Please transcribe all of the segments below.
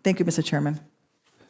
Thank you, Mr. Chairman.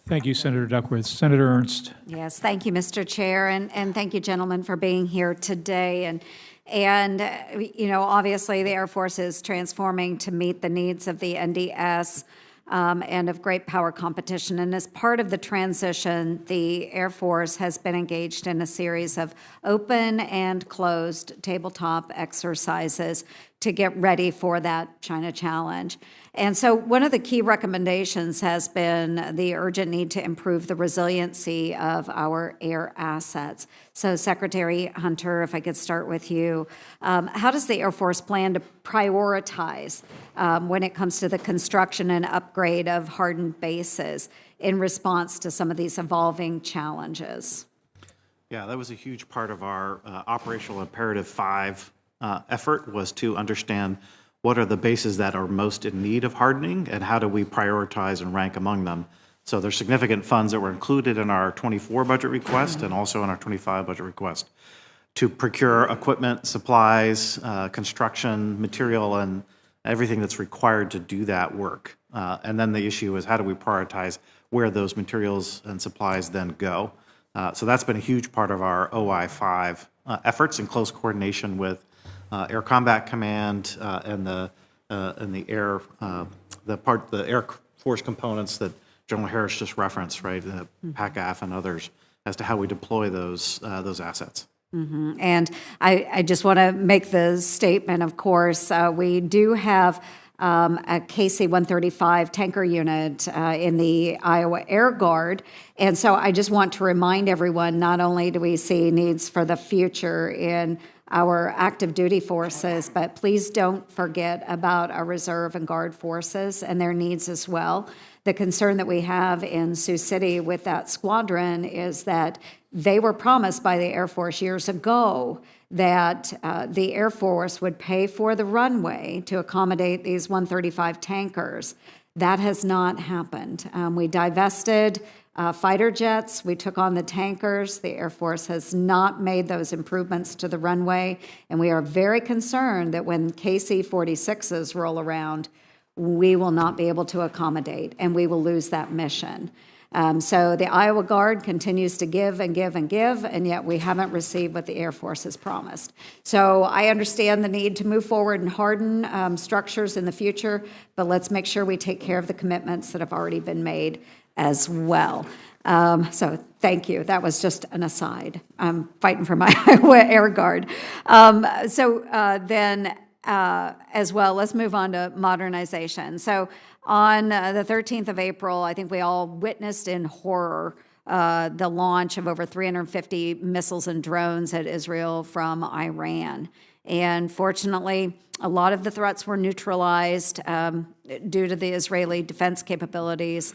Thank you, Senator Duckworth. Senator Ernst. Yes, thank you, Mr. Chair, and thank you, gentlemen, for being here today. And obviously, the Air Force is transforming to meet the needs of the NDS and of great power competition. And as part of the transition, the Air Force has been engaged in a series of open and closed tabletop exercises to get ready for that China challenge. And so one of the key recommendations has been the urgent need to improve the resiliency of our air assets. So Secretary Hunter, if I could start with you, how does the Air Force plan to prioritize when it comes to the construction and upgrade of hardened bases in response to some of these evolving challenges? Yeah, that was a huge part of our Operational Imperative 5 effort, was to understand what are the bases that are most in need of hardening and how do we prioritize and rank among them. So there's significant funds that were included in our 24 budget request and also in our 25 budget request to procure equipment, supplies, construction, material, and everything that's required to do that work. And then the issue is how do we prioritize where those materials and supplies then go. So that's been a huge part of our OI5 efforts in close coordination with Air Combat Command and the Air Force components that General Harris just referenced, right? PACAF and others, as to how we deploy those assets. Mm-hmm. And I just want to make the statement, of course, we do have a KC-135 tanker unit in the Iowa Air Guard. And so I just want to remind everyone, not only do we see needs for the future in our active duty forces, but please don't forget about our reserve and guard forces and their needs as well. The concern that we have in Sioux City with that squadron is that they were promised by the Air Force years ago that the Air Force would pay for the runway to accommodate these 135 tankers. That has not happened. We divested fighter jets. We took on the tankers. The Air Force has not made those improvements to the runway, and we are very concerned that when KC-46s roll around, we will not be able to accommodate, and we will lose that mission. So the Iowa Guard continues to give and give and give, and yet we haven't received what the Air Force has promised. So I understand the need to move forward and harden structures in the future, but let's make sure we take care of the commitments that have already been made as well. So thank you. That was just an aside. I'm fighting for my Iowa Air Guard. Then as well, let's move on to modernization. So on the 13th of April, I think we all witnessed in horror the launch of over 350 missiles and drones at Israel from Iran. And fortunately, a lot of the threats were neutralized due to the Israeli defense capabilities,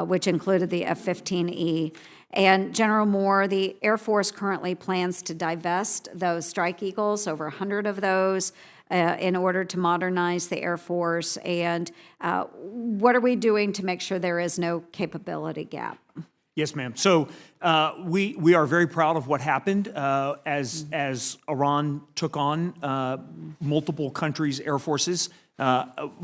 which included the F-15E. And General Moore, the Air Force currently plans to divest those Strike Eagles, over 100 of those, in order to modernize the Air Force. And what are we doing to make sure there is no capability gap? Yes, ma'am. So we are very proud of what happened as Iran took on multiple countries' air forces.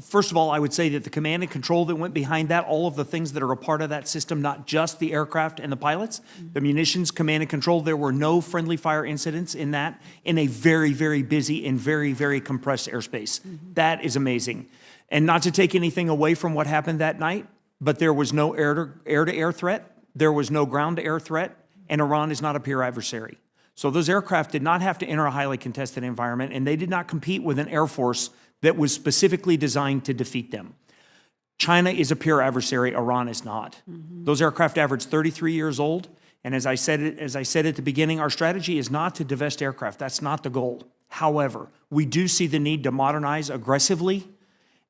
First of all, I would say that the command and control that went behind that, all of the things that are a part of that system, not just the aircraft and the pilots, the munitions, command and control, there were no friendly fire incidents in that, in a very, very busy and very, very compressed airspace. That is amazing. And not to take anything away from what happened that night, but there was no air-to-air threat. There was no ground-to-air threat, and Iran is not a peer adversary. So those aircraft did not have to enter a highly contested environment, and they did not compete with an air force that was specifically designed to defeat them. China is a peer adversary, Iran is not. Those aircraft average 33 years old, and as I said at the beginning, our strategy is not to divest aircraft. That's not the goal. However, we do see the need to modernize aggressively,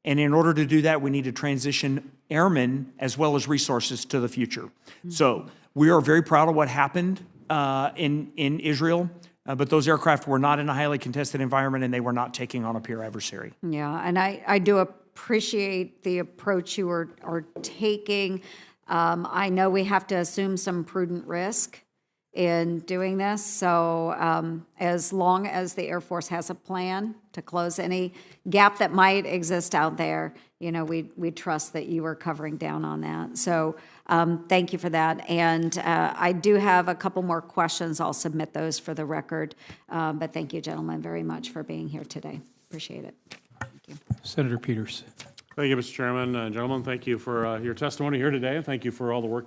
and in order to do that, we need to transition airmen as well as resources to the future. So we are very proud of what happened in Israel, but those aircraft were not in a highly contested environment, and they were not taking on a peer adversary. Yeah, and I do appreciate the approach you are taking. I know we have to assume some prudent risk in doing this, so as long as the Air Force has a plan to close any gap that might exist out there, we trust that you are covering down on that. So thank you for that. And I do have a couple more questions. I'll submit those for the record. But thank you, gentlemen, very much for being here today. Appreciate it. Thank you. Senator Peters. Thank you, Mr. Chairman. Gentlemen, thank you for your testimony here today, and thank you for all the work